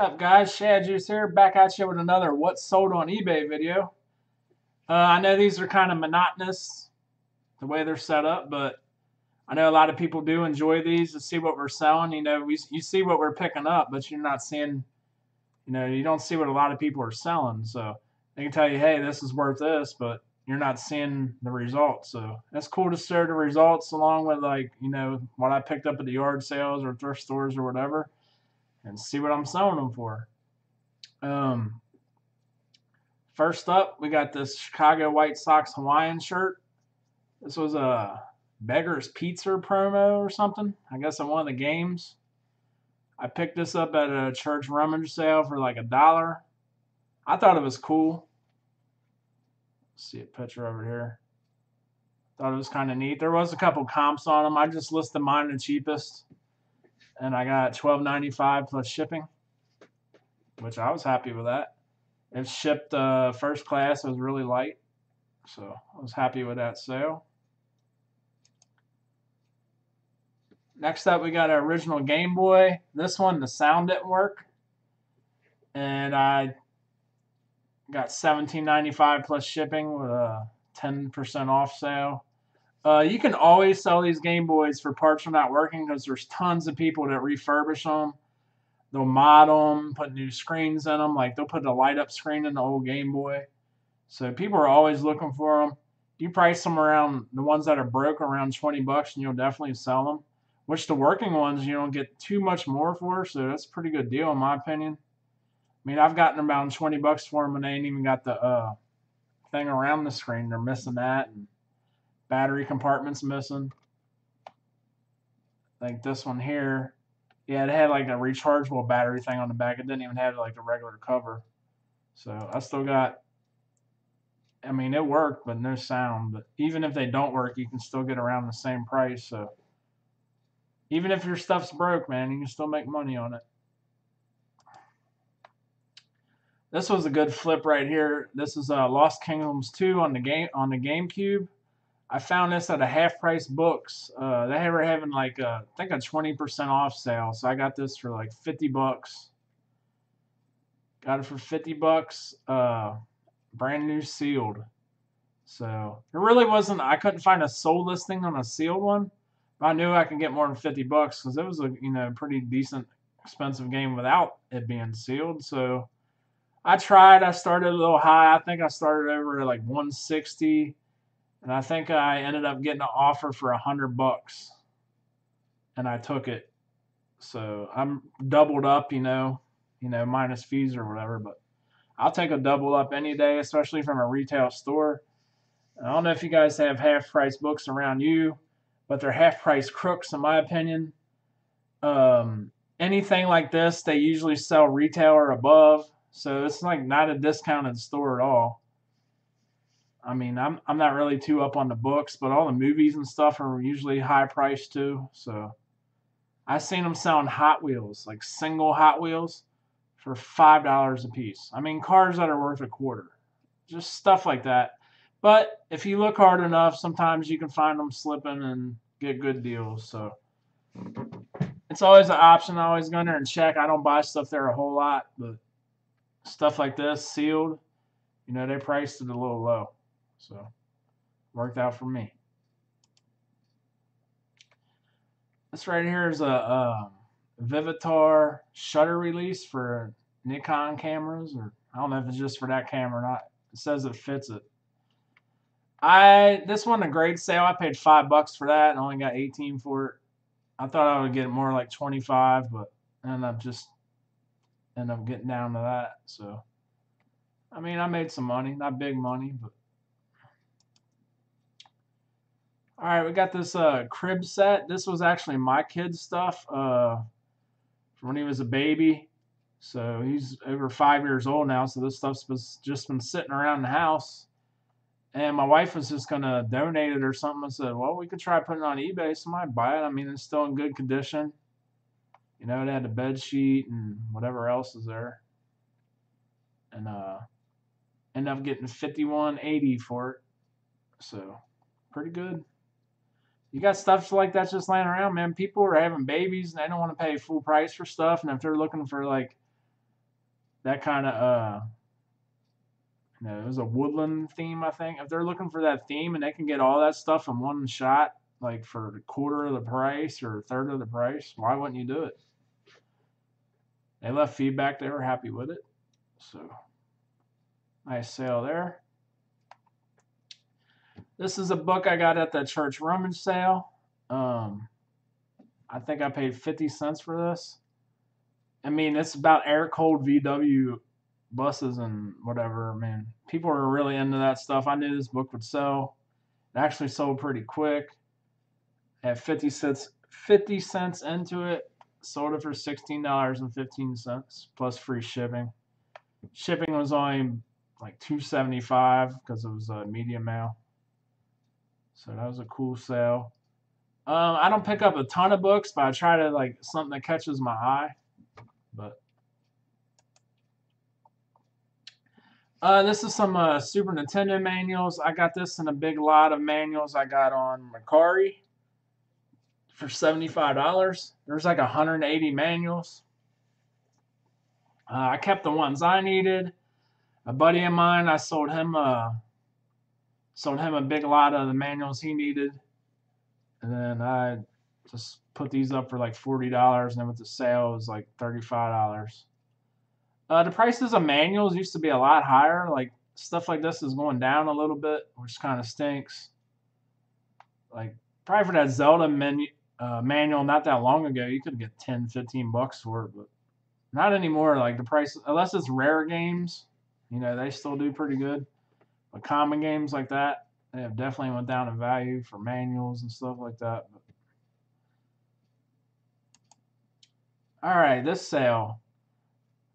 What's up, guys? Shad Juice here, back at you with another What's Sold on eBay video. I know these are kind of monotonous, the way they're set up, but I know a lot of people do enjoy these to see what we're selling. You see what we're picking up, but you're not seeing, you don't see what a lot of people are selling. So they can tell you, hey, this is worth this, but you're not seeing the results. So that's cool to share the results along with, what I picked up at the yard sales or thrift stores or whatever, and see what I'm selling them for. Um, First up, we got this Chicago White Sox Hawaiian shirt. This was a Beggar's Pizza promo or something. I guess at one of the games. I picked this up at a church rummage sale for like $1. I thought it was cool. Let's see a picture over here. Thought it was kind of neat. There was a couple comps on them. I just listed mine the cheapest, and I got $12.95 plus shipping, which I was happy with that. It shipped first class. It was really light, so I was happy with that sale. Next up, we got our original Gameboy. This one, the sound didn't work, and I got $17.95 plus shipping with a 10% off sale. You can always sell these Gameboys for parts are not working because there's tons of people that refurbish them. They'll mod them, put new screens in them. Like they'll put the light up screen in the old Game Boy. So people are always looking for them. You price them around the ones that are broke around $20, and you'll definitely sell them. Which the working ones you don't get too much more for, so that's a pretty good deal in my opinion. I mean, I've gotten around $20 for them, and they ain't even got the thing around the screen. They're missing that, and battery compartment's missing. Like this one here. Yeah, it had like a rechargeable battery thing on the back. It didn't even have like a regular cover. So I still got, I mean, it worked, but no sound. But even if they don't work, you can still get around the same price. So even if your stuff's broke, man, you can still make money on it. This was a good flip right here. This is Lost Kingdoms 2 on the GameCube. I found this at a half price books. They were having like I think a 20% off sale. So I got this for like $50. Got it for $50. Brand new sealed. So it really wasn't. I couldn't find a sold listing on a sealed one. But I knew I could get more than $50 because it was a pretty decent expensive game without it being sealed. So I tried. I started a little high. I think I started over at like 160. And I think I ended up getting an offer for $100, and I took it. So I'm doubled up, minus fees or whatever. But I'll take a double up any day, especially from a retail store. I don't know if you guys have half price books around you, but they're half price crooks in my opinion. Anything like this, they usually sell retail or above, so it's like not a discounted store at all. I mean, I'm not really too up on the books, but all the movies and stuff are usually high priced too. So I've seen them selling Hot Wheels, like single Hot Wheels, for $5 a piece. I mean, cars that are worth a quarter, just stuff like that. But if you look hard enough, sometimes you can find them slipping and get good deals. So it's always an option. I always go there and check. I don't buy stuff there a whole lot, but stuff like this, sealed, they priced it a little low. So, worked out for me. This right here is a Vivitar shutter release for Nikon cameras, or I don't know if it's just for that camera or not. It says it fits it. This one a great sale. I paid $5 for that and only got 18 for it. I thought I would get more like 25, but ended up getting down to that. So, I mean, I made some money, not big money, but. All right, we got this crib set. This was actually my kid's stuff from when he was a baby. So he's over 5 years old now. So this stuff's just been sitting around the house. And my wife was just going to donate it or something. I said, well, we could try putting it on eBay. Somebody buy it. I mean, it's still in good condition. It had a bed sheet and whatever else is there. And ended up getting $51.80 for it. So pretty good. You got stuff like that just laying around, man. People are having babies and they don't want to pay full price for stuff. And if they're looking for like that kind of it was a woodland theme, I think. If they're looking for that theme and they can get all that stuff in one shot, like for a quarter of the price or a third of the price, why wouldn't you do it? They left feedback. They were happy with it. So, nice sale there. This is a book I got at the church rummage sale. I think I paid 50 cents for this. I mean, it's about air-cooled VW buses and whatever. Man, people are really into that stuff. I knew this book would sell. It actually sold pretty quick. At 50 cents into it. Sold it for $16.15 plus free shipping. Shipping was only like $2.75 because it was a medium mail. So that was a cool sale. I don't pick up a ton of books, but I try to like something that catches my eye. But this is some Super Nintendo manuals. I got this in a big lot of manuals I got on Mercari for $75. There's like 180 manuals. I kept the ones I needed. A buddy of mine, I sold him a big lot of the manuals he needed, and then I just put these up for like $40, and then with the sale it was like $35. The prices of manuals used to be a lot higher. Like stuff like this is going down a little bit, which kind of stinks. Like probably for that Zelda manual not that long ago, you could get 10, 15 bucks for it, but not anymore. Like the price, unless it's rare games, they still do pretty good. But common games like that, they have definitely went down in value for manuals and stuff like that. But, all right, this sale.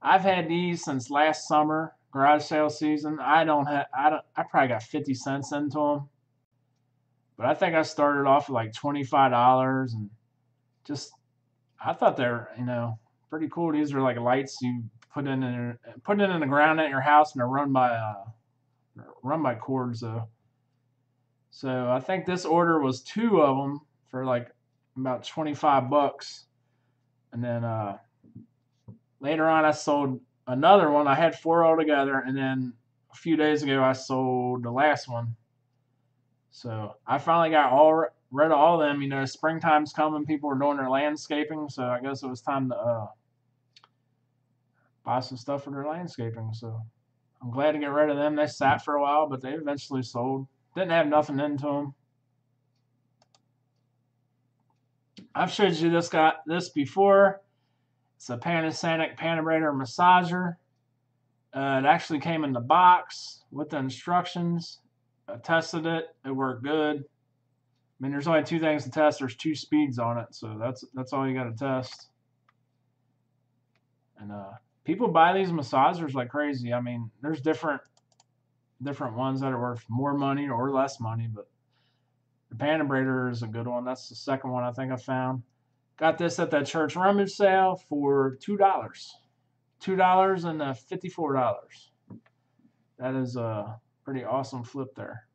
I've had these since last summer, garage sale season. I probably got 50 cents into them. But I think I started off with like $25 and I thought they're, pretty cool. These are like lights you put in the ground at your house and they're run by cords though. So I think this order was 2 of them for like about 25 bucks. And then later on I sold another one. I had 4 altogether, and then a few days ago I sold the last one. So I finally got rid of all of them. Springtime's coming. People are doing their landscaping, so I guess it was time to buy some stuff for their landscaping. So I'm glad to get rid of them. They sat for a while, but they eventually sold. Didn't have nothing into them. I've showed you this before. It's a Panasonic Panabrator massager. It actually came in the box with the instructions. I tested it. It worked good. I mean, there's only 2 things to test. There's 2 speeds on it, so that's all you got to test. And people buy these massagers like crazy. I mean, there's different ones that are worth more money or less money, but the Panabrator is a good one. That's the second one I think I found. Got this at that church rummage sale for $2. $2 and $54. That is a pretty awesome flip there.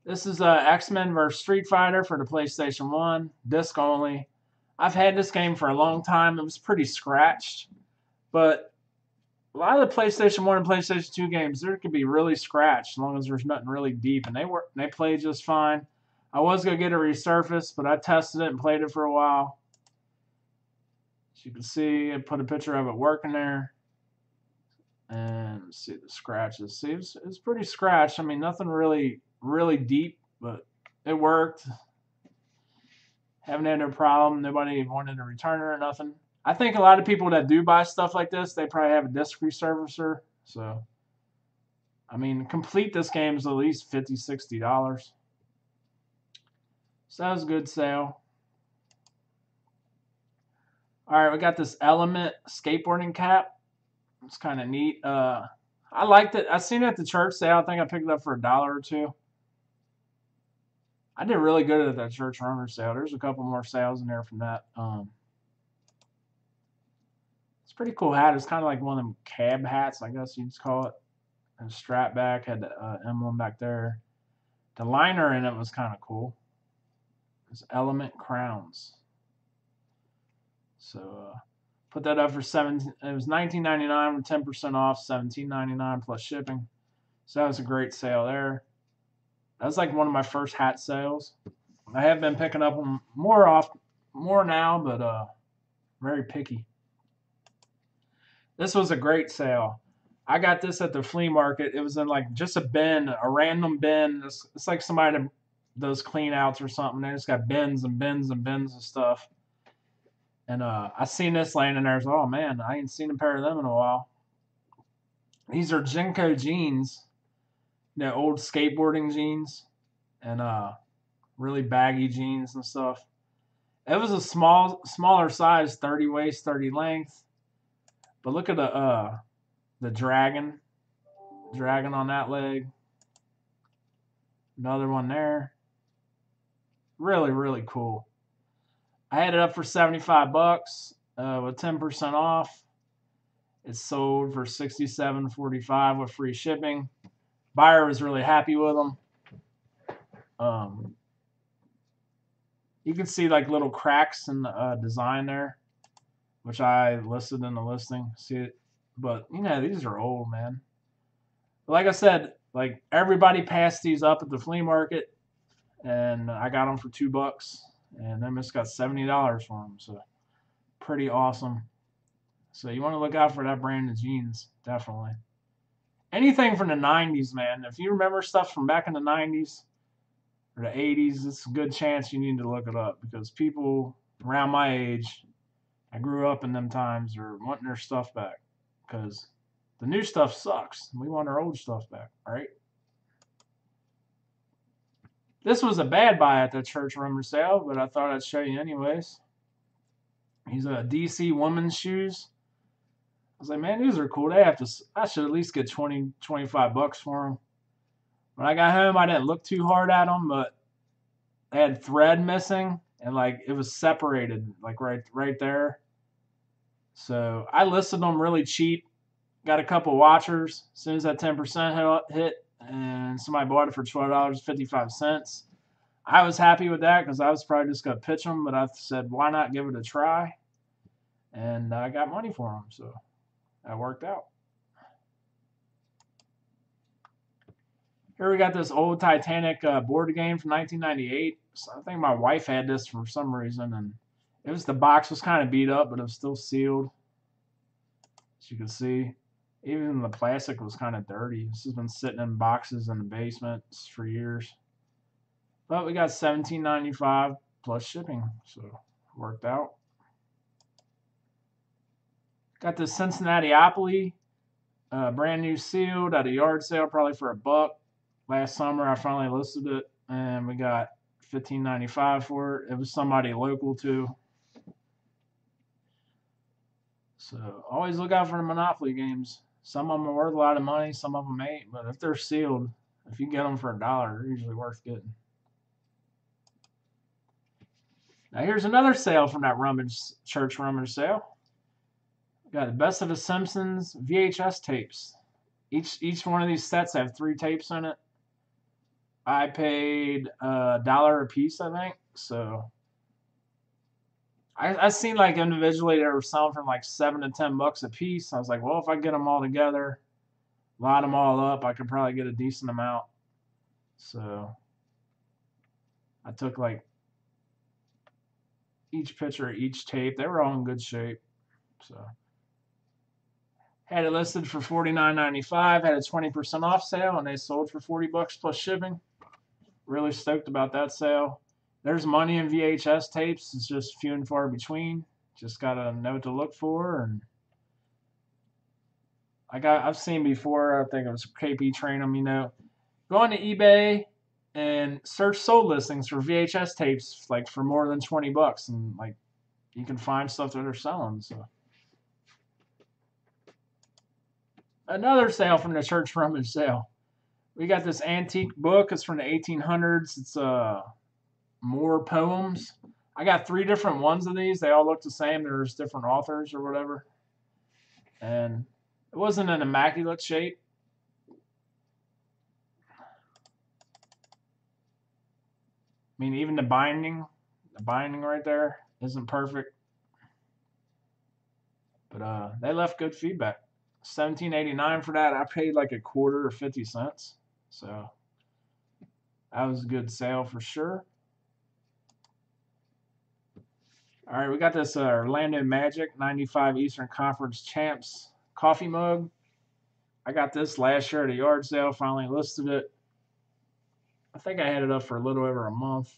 This is X-Men vs. Street Fighter for the PlayStation 1, disc only. I've had this game for a long time. It was pretty scratched, but a lot of the PlayStation 1 and PlayStation 2 games, there could be really scratched as long as there's nothing really deep, and they play just fine. I was going to get it resurfaced, but I tested it and played it for a while. As you can see, I put a picture of it working there. And see the scratches. See, it's pretty scratched. I mean, nothing really deep, but it worked. Haven't had no problem. Nobody wanted to return it or nothing. I think a lot of people that do buy stuff like this, they probably have a disc resurfacer. So, I mean, complete this game is at least $50, $60. So that was a good sale. All right, we got this Element skateboarding cap. It's kind of neat. I liked it. I seen it at the church sale. I think I picked it up for $1 or $2. I did really good at that church rummage sale. There's a couple more sales in there from that. It's a pretty cool hat. It's kind of like one of them cab hats, I guess you'd call it. And strap back, had the emblem back there. The liner in it was kind of cool. It's Element crowns. So Put that up for it was $19.99 with 10% off, $17.99 plus shipping. So that was a great sale there. That was like one of my first hat sales. I have been picking up them more now, but very picky. This was a great sale. I got this at the flea market. It was in like just a bin, a random bin. It's like somebody does clean outs or something. They just got bins and bins and bins of stuff. And I seen this laying in there. I was like, oh man, I ain't seen a pair of them in a while. These are Gingka jeans, old skateboarding jeans, and really baggy jeans and stuff. It was a smaller size, 30 waist, 30 length. But look at the dragon on that leg. Another one there. Really, really cool. I had it up for 75 bucks with 10% off. It sold for $67.45 with free shipping. Buyer was really happy with them. You can see like little cracks in the design there, which I listed in the listing. See it, but these are old, man. But like I said, like everybody passed these up at the flea market, and I got them for $2, and I just got $70 for them. So pretty awesome. So you want to look out for that brand of jeans, definitely. Anything from the 90s, man. If you remember stuff from back in the 90s or the 80s, it's a good chance you need to look it up because people around my age, I grew up in them times, are wanting their stuff back because the new stuff sucks. We want our old stuff back, right? This was a bad buy at the church rumor sale, but I thought I'd show you anyways. These are DC women's shoes. I was like, man, these are cool. I should at least get 20, 25 bucks for them. When I got home, I didn't look too hard at them, but they had thread missing and like it was separated, like right there. So I listed them really cheap. Got a couple watchers. As soon as that 10% hit, and somebody bought it for $12.55. I was happy with that because I was probably just gonna pitch them, but I said, why not give it a try? And I got money for them, so that worked out. Here we got this old Titanic board game from 1998. So I think my wife had this for some reason, and the box was kind of beat up, but it was still sealed. As you can see, even the plastic was kind of dirty. This has been sitting in boxes in the basement for years. But we got $17.95 plus shipping, so it worked out. Got this Cincinnati-Opoly, brand new sealed at a yard sale, probably for $1. Last summer, I finally listed it, and we got $15.95 for it. It was somebody local too. So always look out for the Monopoly games. Some of them are worth a lot of money, some of them ain't. But if they're sealed, if you get them for $1, they're usually worth getting. Now here's another sale from that church rummage sale. Got the Best of the Simpsons VHS tapes. Each one of these sets have 3 tapes in it. I paid $1 a piece, I think. So I seen like individually they were selling from like $7 to $10 a piece. I was like, well, if I get them all together, line them all up, I could probably get a decent amount. So I took like each picture, each tape. They were all in good shape. So had it listed for $49.95. Had a 20% off sale, and they sold for $40 plus shipping. Really stoked about that sale. There's money in VHS tapes. It's just few and far between. Just gotta know what to look for. And I've seen before. I think it was KP Train them. Go on to eBay and search sold listings for VHS tapes, like for more than $20, and like you can find stuff that they're selling. So another sale from the church rummage sale. We got this antique book. It's from the 1800s. It's more poems. I got 3 different ones of these. They all look the same. There's different authors or whatever. And it wasn't in immaculate shape. I mean, even the binding right there isn't perfect. But they left good feedback. $17.89 for that. I paid like a quarter or 50 cents. So that was a good sale for sure. All right, we got this Orlando Magic 95 Eastern Conference Champs coffee mug. I got this last year at a yard sale, finally listed it. I think I had it up for a little over a month.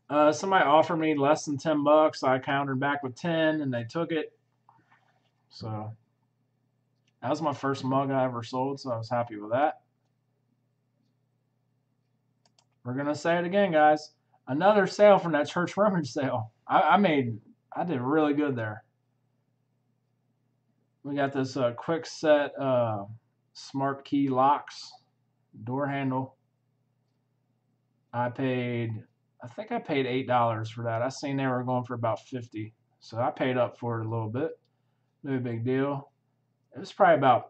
Somebody offered me less than $10. I countered back with 10 and they took it. So that was my first mug I ever sold, so I was happy with that. We're going to say it again, guys. Another sale from that church rummage sale. I did really good there. We got this quick set smart key locks, door handle. I think I paid $8 for that. I seen they were going for about 50, so I paid up for it a little bit. No big deal. It was probably about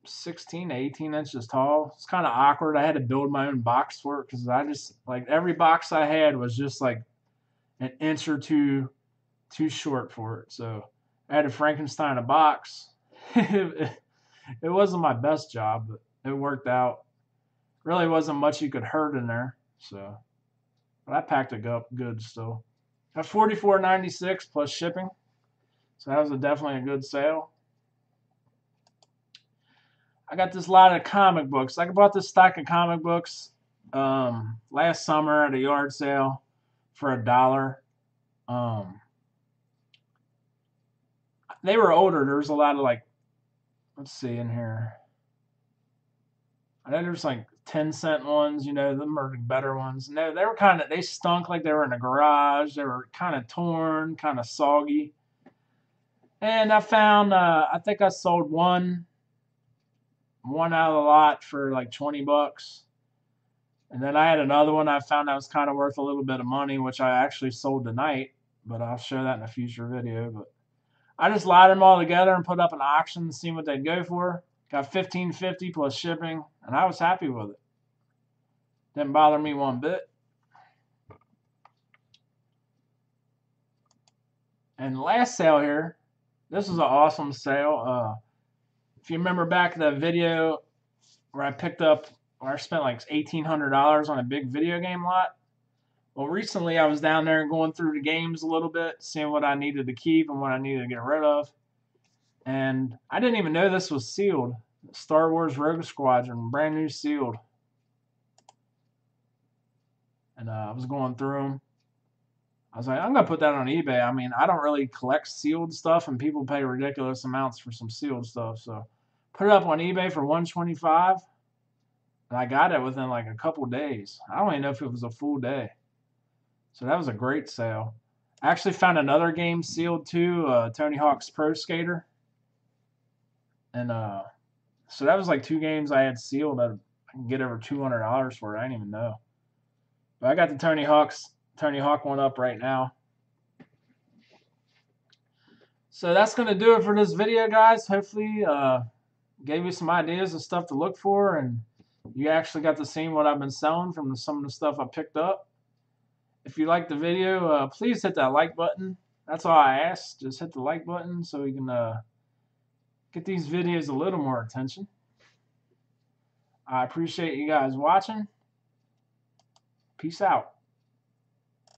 16 to 18 inches tall. It's kind of awkward. I had to build my own box for it because I just, like, every box I had was just like an inch or two too short for it. So I had to Frankenstein a box. It wasn't my best job, but it worked out. Really wasn't much you could hurt in there. So, but I packed it up good still. At $44.96 plus shipping. So that was definitely a good sale. I got this lot of comic books. I bought this stack of comic books last summer at a yard sale for $1. They were older. There was a lot of, like, let's see in here. I know there's like 10-cent ones, them are the better ones. No, they stunk like they were in a garage. They were kind of torn, kind of soggy. And I found, I think I sold one out of the lot for like $20. And then I had another one I found that was kind of worth a little bit of money, which I actually sold tonight, but I'll show that in a future video. But I just lied them all together and put up an auction to see what they'd go for. Got $15.50 plus shipping, and I was happy with it. Didn't bother me one bit. And last sale here, this was an awesome sale. If you remember back the video where I spent like $1,800 on a big video game lot. Well, recently I was down there going through the games a little bit, seeing what I needed to keep and what I needed to get rid of. And I didn't even know this was sealed. Star Wars Rogue Squadron, brand new sealed. And I was going through them. I was like, I'm going to put that on eBay. I mean, I don't really collect sealed stuff, and people pay ridiculous amounts for some sealed stuff. So put it up on eBay for $125, and I got it within like a couple days. I don't even know if it was a full day. So that was a great sale. I actually found another game sealed too, Tony Hawk's Pro Skater. And so that was like 2 games I had sealed that I can get over $200 for. I didn't even know. But I got the Tony Hawk one up right now. So that's going to do it for this video, guys. Hopefully gave you some ideas of stuff to look for, and you actually got to see what I've been selling from some of the stuff I picked up. If you liked the video, please hit that like button. That's all I ask. Just hit the like button so we can get these videos a little more attention. I appreciate you guys watching. Peace out.